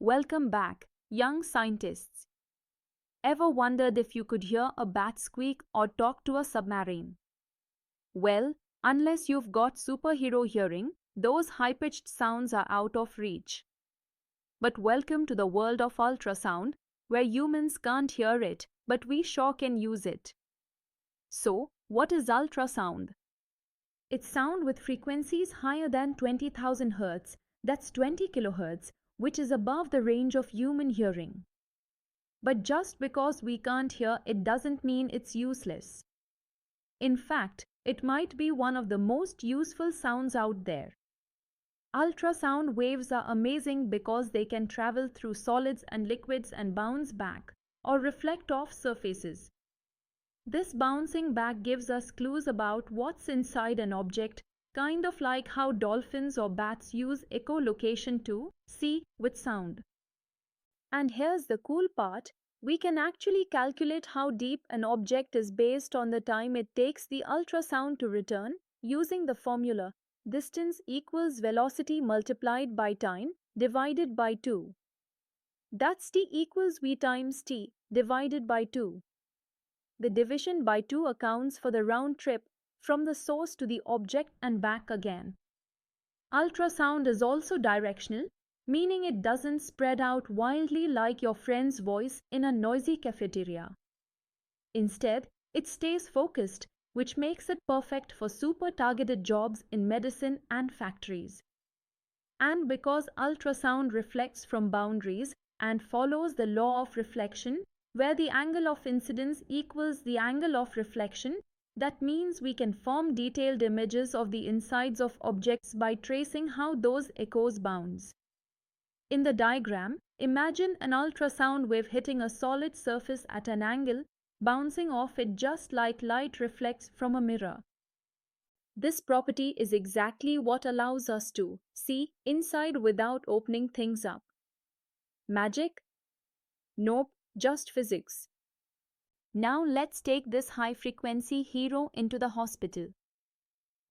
Welcome back, young scientists. Ever wondered if you could hear a bat squeak or talk to a submarine? Well, unless you've got superhero hearing, those high-pitched sounds are out of reach. But welcome to the world of ultrasound, where humans can't hear it, but we sure can use it. So, what is ultrasound? It's sound with frequencies higher than 20,000 Hz, that's 20 kHz, which is above the range of human hearing. But just because we can't hear it doesn't mean it's useless. In fact, it might be one of the most useful sounds out there. Ultrasound waves are amazing because they can travel through solids and liquids and bounce back, or reflect off surfaces. This bouncing back gives us clues about what's inside an object, kind of like how dolphins or bats use echolocation to see with sound. And here's the cool part, we can actually calculate how deep an object is based on the time it takes the ultrasound to return using the formula distance equals velocity multiplied by time divided by 2. That's t equals v times t divided by 2. The division by 2 accounts for the round trip from the source to the object and back again. Ultrasound is also directional, meaning it doesn't spread out wildly like your friend's voice in a noisy cafeteria. Instead, it stays focused, which makes it perfect for super targeted jobs in medicine and factories. And because ultrasound reflects from boundaries and follows the law of reflection, where the angle of incidence equals the angle of reflection, that means we can form detailed images of the insides of objects by tracing how those echoes bounce. In the diagram, imagine an ultrasound wave hitting a solid surface at an angle, bouncing off it just like light reflects from a mirror. This property is exactly what allows us to see inside without opening things up. Magic? Nope, just physics. Now let's take this high-frequency hero into the hospital.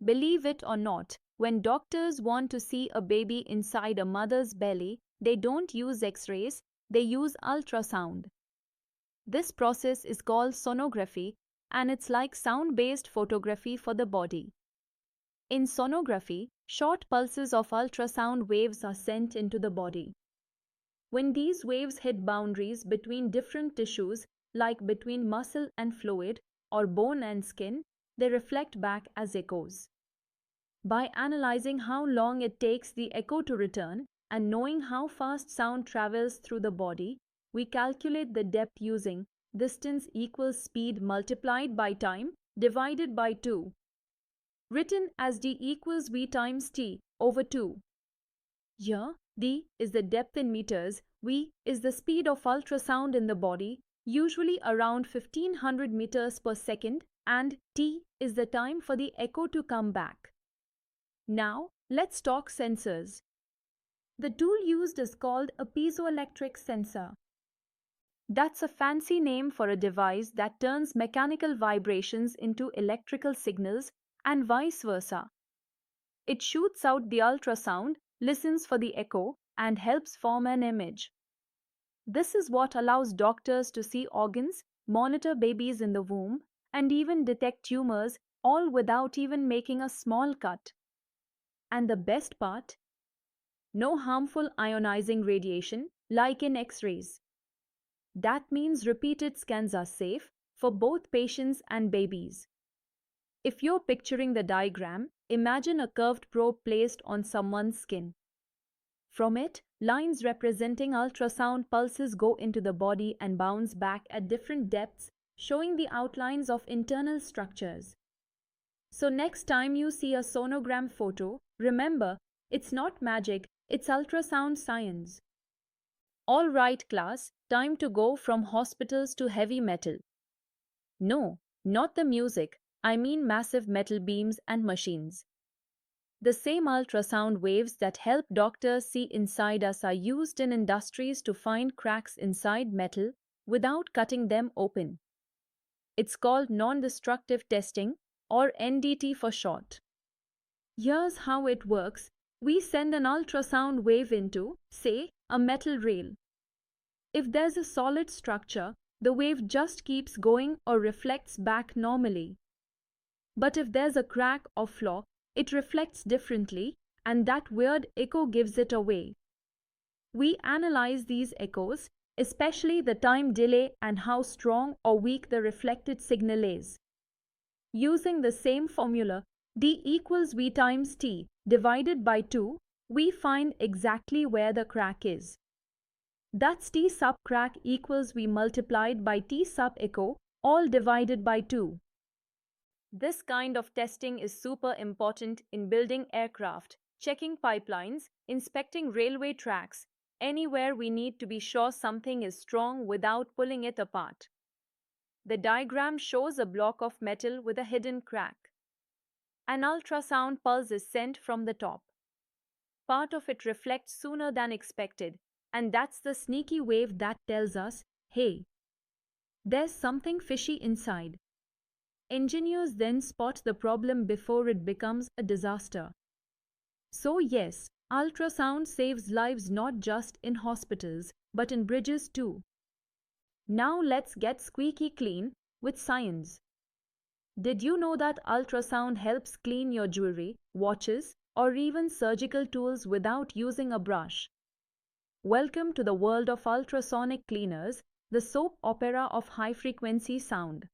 Believe it or not, when doctors want to see a baby inside a mother's belly, they don't use X-rays, they use ultrasound. This process is called sonography, and it's like sound-based photography for the body. In sonography, short pulses of ultrasound waves are sent into the body. When these waves hit boundaries between different tissues, like between muscle and fluid or bone and skin, they reflect back as echoes. By analyzing how long it takes the echo to return and knowing how fast sound travels through the body, we calculate the depth using distance equals speed multiplied by time divided by 2, written as d equals v times t over 2. Here, d is the depth in meters, v is the speed of ultrasound in the body, usually around 1500 meters per second, and t is the time for the echo to come back. Now, let's talk sensors. The tool used is called a piezoelectric sensor. That's a fancy name for a device that turns mechanical vibrations into electrical signals and vice versa. It shoots out the ultrasound, listens for the echo, and helps form an image. This is what allows doctors to see organs, monitor babies in the womb, and even detect tumors, all without even making a small cut. And the best part? No harmful ionizing radiation like in X-rays. That means repeated scans are safe for both patients and babies. If you're picturing the diagram, imagine a curved probe placed on someone's skin. From it, lines representing ultrasound pulses go into the body and bounce back at different depths, showing the outlines of internal structures. So next time you see a sonogram photo, remember, it's not magic, it's ultrasound science. All right, class, time to go from hospitals to heavy metal. No, not the music, I mean massive metal beams and machines. The same ultrasound waves that help doctors see inside us are used in industries to find cracks inside metal without cutting them open. It's called non-destructive testing, or NDT for short. Here's how it works. We send an ultrasound wave into, say, a metal rail. If there's a solid structure, the wave just keeps going or reflects back normally. But if there's a crack or flaw, it reflects differently, and that weird echo gives it away. We analyze these echoes, especially the time delay and how strong or weak the reflected signal is. Using the same formula, d equals v times t divided by 2, we find exactly where the crack is. That's t sub crack equals v multiplied by t sub echo, all divided by 2. This kind of testing is super important in building aircraft, checking pipelines, inspecting railway tracks, anywhere we need to be sure something is strong without pulling it apart. The diagram shows a block of metal with a hidden crack. An ultrasound pulse is sent from the top. Part of it reflects sooner than expected, and that's the sneaky wave that tells us, hey, there's something fishy inside. Engineers then spot the problem before it becomes a disaster. So yes, ultrasound saves lives not just in hospitals, but in bridges too. Now let's get squeaky clean with science. Did you know that ultrasound helps clean your jewelry, watches, or even surgical tools without using a brush? Welcome to the world of ultrasonic cleaners, the soap opera of high-frequency sound.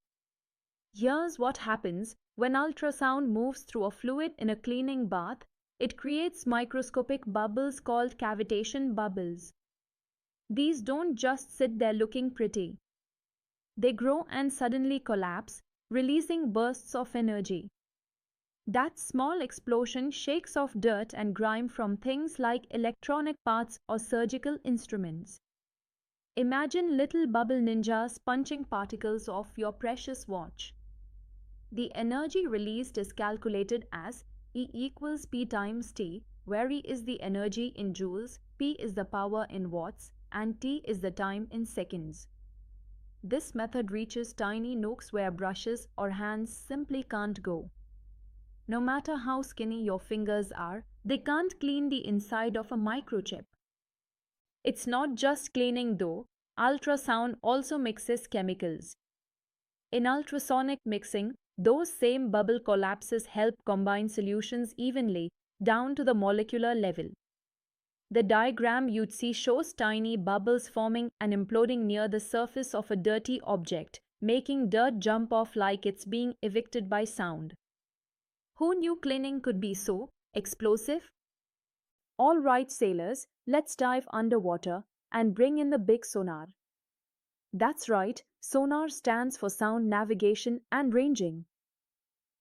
Here's what happens when ultrasound moves through a fluid in a cleaning bath. It creates microscopic bubbles called cavitation bubbles. These don't just sit there looking pretty. They grow and suddenly collapse, releasing bursts of energy. That small explosion shakes off dirt and grime from things like electronic parts or surgical instruments. Imagine little bubble ninjas punching particles off your precious watch. The energy released is calculated as E equals P times T, where E is the energy in joules, P is the power in watts, and T is the time in seconds. This method reaches tiny nooks where brushes or hands simply can't go. No matter how skinny your fingers are, they can't clean the inside of a microchip. It's not just cleaning though, ultrasound also mixes chemicals. In ultrasonic mixing, those same bubble collapses help combine solutions evenly down to the molecular level. The diagram you'd see shows tiny bubbles forming and imploding near the surface of a dirty object, making dirt jump off like it's being evicted by sound. Who knew cleaning could be so explosive? All right, sailors, let's dive underwater and bring in the big sonar. That's right, sonar stands for sound navigation and ranging.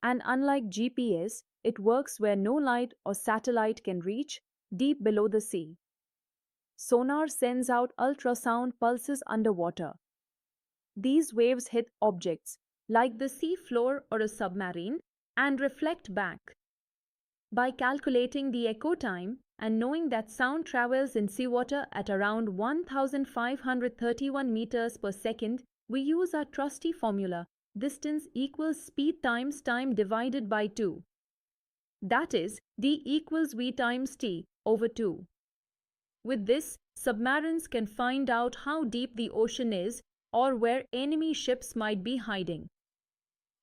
And unlike GPS, it works where no light or satellite can reach, deep below the sea. Sonar sends out ultrasound pulses underwater. These waves hit objects, like the sea floor or a submarine, and reflect back. By calculating the echo time and knowing that sound travels in seawater at around 1,531 meters per second, we use our trusty formula, distance equals speed times time divided by 2. That is, d equals v times t over 2. With this, submarines can find out how deep the ocean is or where enemy ships might be hiding.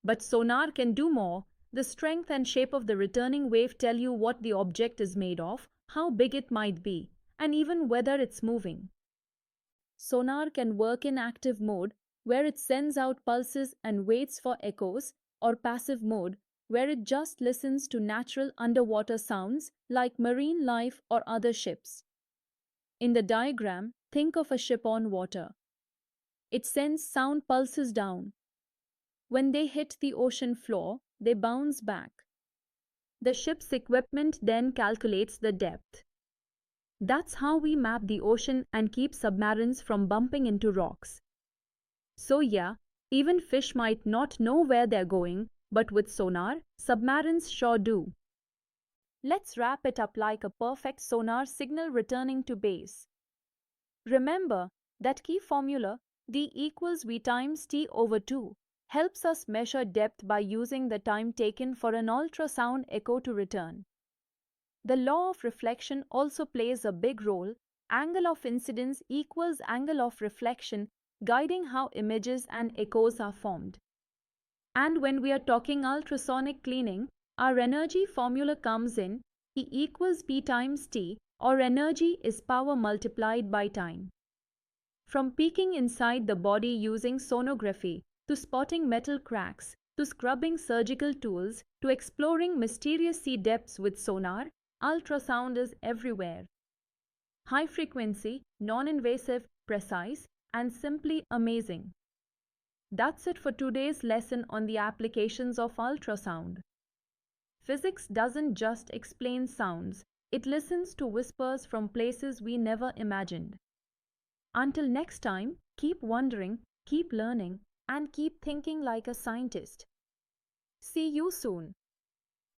But sonar can do more. The strength and shape of the returning wave tell you what the object is made of, how big it might be, and even whether it's moving. Sonar can work in active mode, where it sends out pulses and waits for echoes, or passive mode, where it just listens to natural underwater sounds like marine life or other ships. In the diagram, think of a ship on water. It sends sound pulses down. When they hit the ocean floor, they bounce back. The ship's equipment then calculates the depth. That's how we map the ocean and keep submarines from bumping into rocks. So yeah, even fish might not know where they're going, but with sonar, submarines sure do. Let's wrap it up like a perfect sonar signal returning to base. Remember that key formula, d equals v times t over 2, helps us measure depth by using the time taken for an ultrasound echo to return. The law of reflection also plays a big role. Angle of incidence equals angle of reflection, guiding how images and echoes are formed. And when we are talking ultrasonic cleaning, our energy formula comes in E equals P times T, or energy is power multiplied by time. From peeking inside the body using sonography, to spotting metal cracks, to scrubbing surgical tools, to exploring mysterious sea depths with sonar, ultrasound is everywhere. High frequency, non-invasive, precise, and simply amazing. That's it for today's lesson on the applications of ultrasound. Physics doesn't just explain sounds, it listens to whispers from places we never imagined. Until next time, keep wondering, keep learning, and keep thinking like a scientist. See you soon.